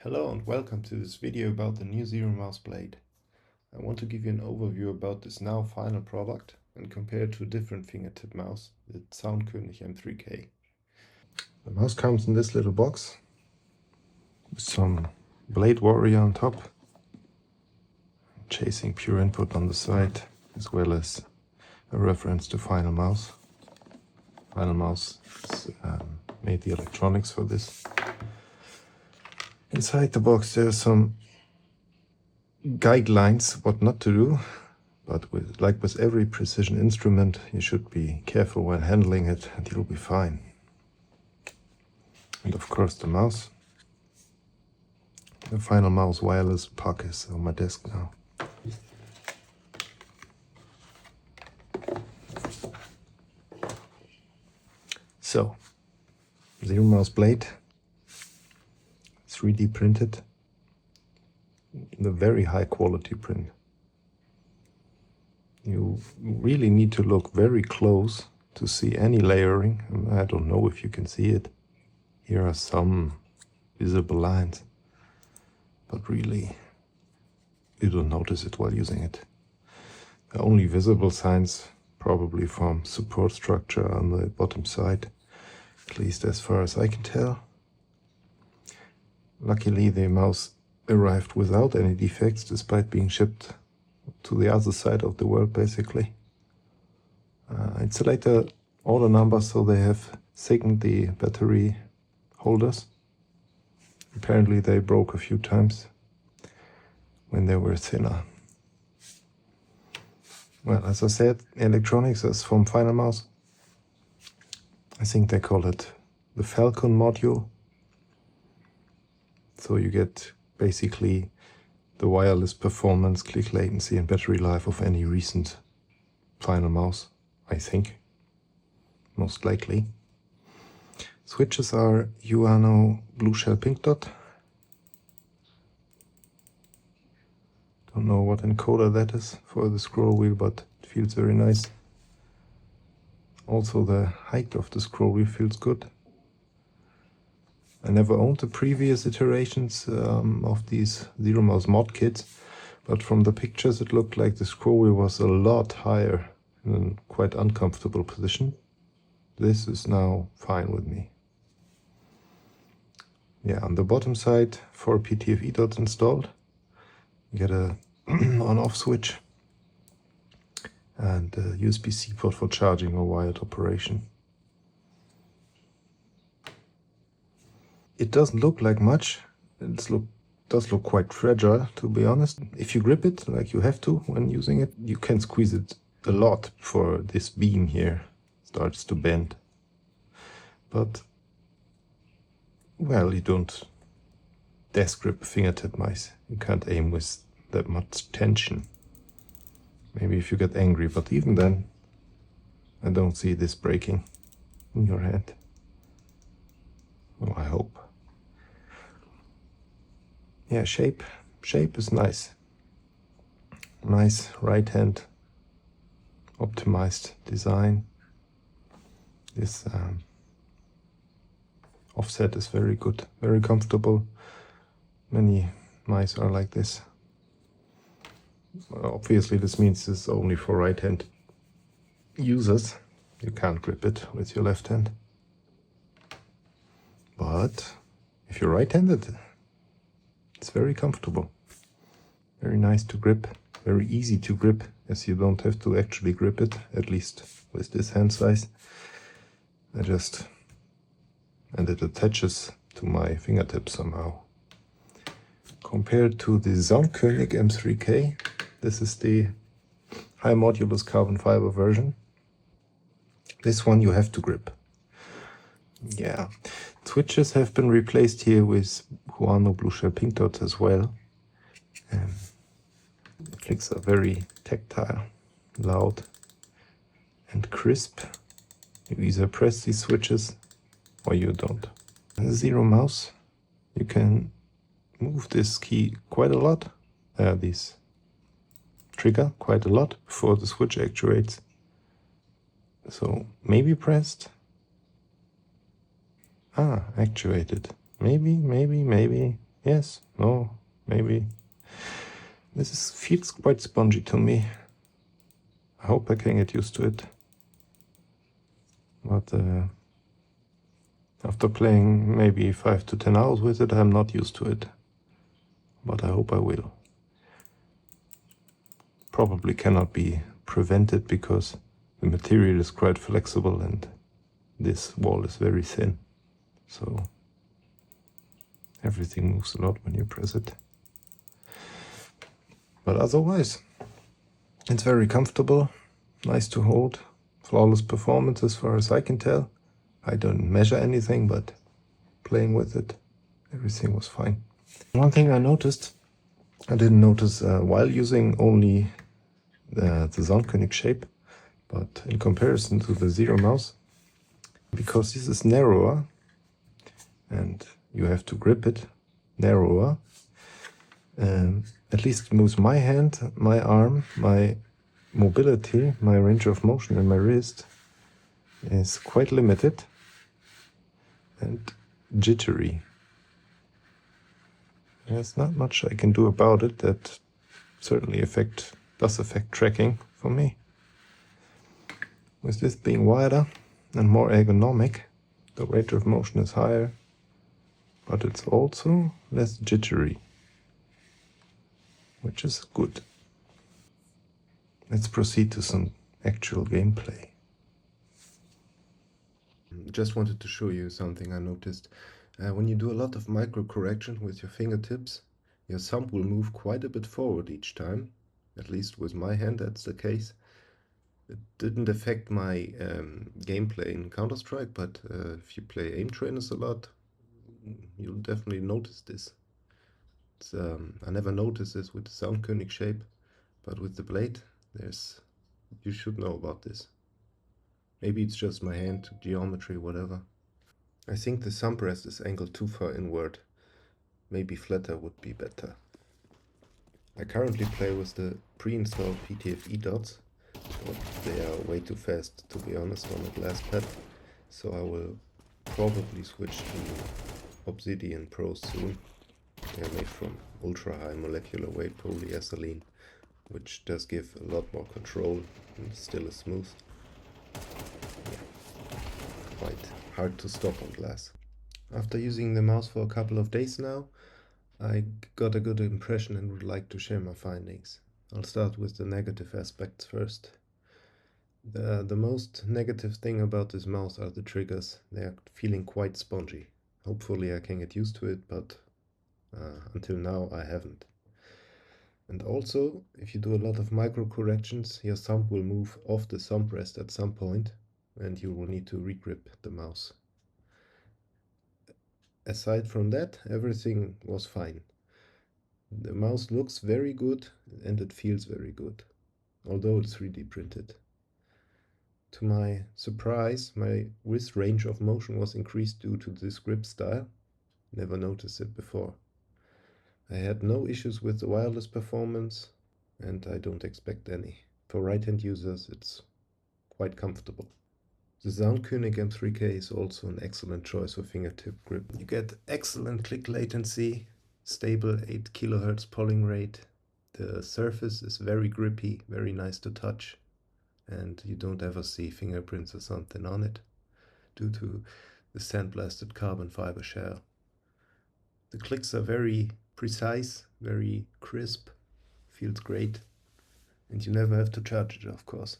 Hello and welcome to this video about the new ZERØMOUSE blade. I want to give you an overview about this now final product and compare it to a different fingertip mouse, the Zaunkoenig M3K. The mouse comes in this little box with some blade warrior on top, chasing pure input on the side, as well as a reference to Final Mouse. Final Mouse made the electronics for this. Inside the box there are some guidelines what not to do, but like with every precision instrument, you should be careful when handling it and you'll be fine. And of course the mouse. The Final Mouse wireless puck is on my desk now. So, ZERØMOUSE blade, 3D printed, the very high quality print. You really need to look very close to see any layering. I don't know if you can see it. Here are some visible lines, but really you don't notice it while using it. The only visible signs probably from support structure on the bottom side, at least as far as I can tell. Luckily the mouse arrived without any defects, despite being shipped to the other side of the world basically. It's a later order number, so they have thickened the battery holders. Apparently they broke a few times when they were thinner. Well, as I said, electronics is from Final Mouse. I think they call it the Falcon module. So you get basically the wireless performance, click latency and battery life of any recent Final Mouse, I think, most likely. Switches are Urano blue shell pink dot. Don't know what encoder that is for the scroll wheel, but it feels very nice. Also the height of the scroll wheel feels good. I never owned the previous iterations of these ZERØMOUSE mod kits, but from the pictures it looked like the scroll wheel was a lot higher in a quite uncomfortable position. This is now fine with me. Yeah, on the bottom side, 4 PTFE dots installed. You get a on-off switch and a USB-C port for charging or wired operation. It doesn't look like much. It does look quite fragile, to be honest. If you grip it like you have to when using it, you can squeeze it a lot before this beam here starts to bend. But, well, you don't desk grip a fingertip mice. You can't aim with that much tension. Maybe if you get angry, but even then, I don't see this breaking in your hand. Well, I hope. Yeah, shape is nice. Nice right hand optimized design. This offset is very good, very comfortable. Many mice are like this. Well, obviously this means this is only for right hand users. You can't grip it with your left hand. But if you're right-handed, it's very comfortable. Very nice to grip, very easy to grip, as you don't have to actually grip it, at least with this hand size. And it attaches to my fingertip somehow. Compared to the Zaunkoenig M3K, this is the high modulus carbon fiber version. This one you have to grip. Yeah, switches have been replaced here with Urano blue shell pink dots as well. The clicks are very tactile, loud and crisp. You either press these switches or you don't. In the ZERØMOUSE, you can move this key quite a lot, this trigger quite a lot before the switch actuates. So maybe pressed. Actuated. Maybe. Yes, no, maybe. Feels quite spongy to me. I hope I can get used to it. But after playing maybe 5 to 10 hours with it, I'm not used to it. But I hope I will. Probably cannot be prevented because the material is quite flexible and this wall is very thin. So everything moves a lot when you press it. But otherwise, it's very comfortable, nice to hold, flawless performance as far as I can tell. I don't measure anything, but playing with it, everything was fine. One thing I noticed, I didn't notice while using only the Zaunkoenig shape, but in comparison to the ZERØMOUSE, because this is narrower and you have to grip it narrower, at least moves my hand, my arm, my mobility, my range of motion in my wrist is quite limited and jittery. There's not much I can do about it. That certainly does affect tracking for me. With this being wider and more ergonomic, the range of motion is higher, but it's also less jittery, which is good. Let's proceed to some actual gameplay. Just wanted to show you something I noticed. When you do a lot of micro correction with your fingertips, your thumb will move quite a bit forward each time. At least with my hand that's the case. It didn't affect my gameplay in Counter-Strike, but if you play aim trainers a lot, you'll definitely notice this. I never noticed this with the Zaunkoenig shape, but with the blade, you should know about this. Maybe it's just my hand geometry, whatever. I think the thumb rest is angled too far inward. Maybe flatter would be better. I currently play with the pre-installed PTFE dots, but they are way too fast, to be honest, on the glass pad. So I will probably switch to Obsidian Pros soon. They are made from ultra high molecular weight polyethylene, which does give a lot more control and still is smooth. Yeah, quite hard to stop on glass. After using the mouse for a couple of days now, I got a good impression and would like to share my findings. I'll start with the negative aspects first. The most negative thing about this mouse are the triggers. They are feeling quite spongy. Hopefully I can get used to it, but until now I haven't. And also, if you do a lot of micro corrections, your thumb will move off the thumb rest at some point and you will need to regrip the mouse. Aside from that, everything was fine. The mouse looks very good and it feels very good, although it's 3D printed. To my surprise, my wrist range of motion was increased due to this grip style. Never noticed it before. I had no issues with the wireless performance and I don't expect any. For right-hand users, it's quite comfortable. The Zaunkoenig M3K is also an excellent choice for fingertip grip. You get excellent click latency, stable 8 kHz polling rate. The surface is very grippy, very nice to touch, and you don't ever see fingerprints or something on it due to the sandblasted carbon fiber shell. The clicks are very precise, very crisp, feels great, and you never have to charge it, of course.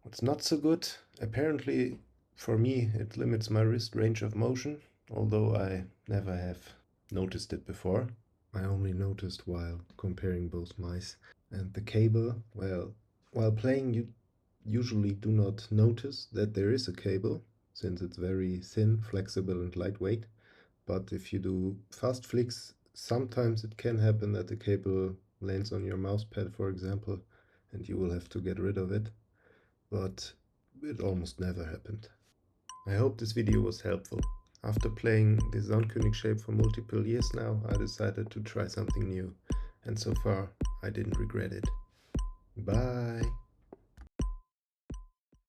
What's not so good, apparently for me it limits my wrist range of motion, although I never have noticed it before. I only noticed while comparing both mice. And the cable, well, while playing you usually do not notice that there is a cable, since it's very thin, flexible and lightweight. But if you do fast flicks, sometimes it can happen that the cable lands on your mouse pad, for example, and you will have to get rid of it. But it almost never happened. I hope this video was helpful. After playing the Zaunkoenig shape for multiple years now, I decided to try something new, and so far I didn't regret it. Bye!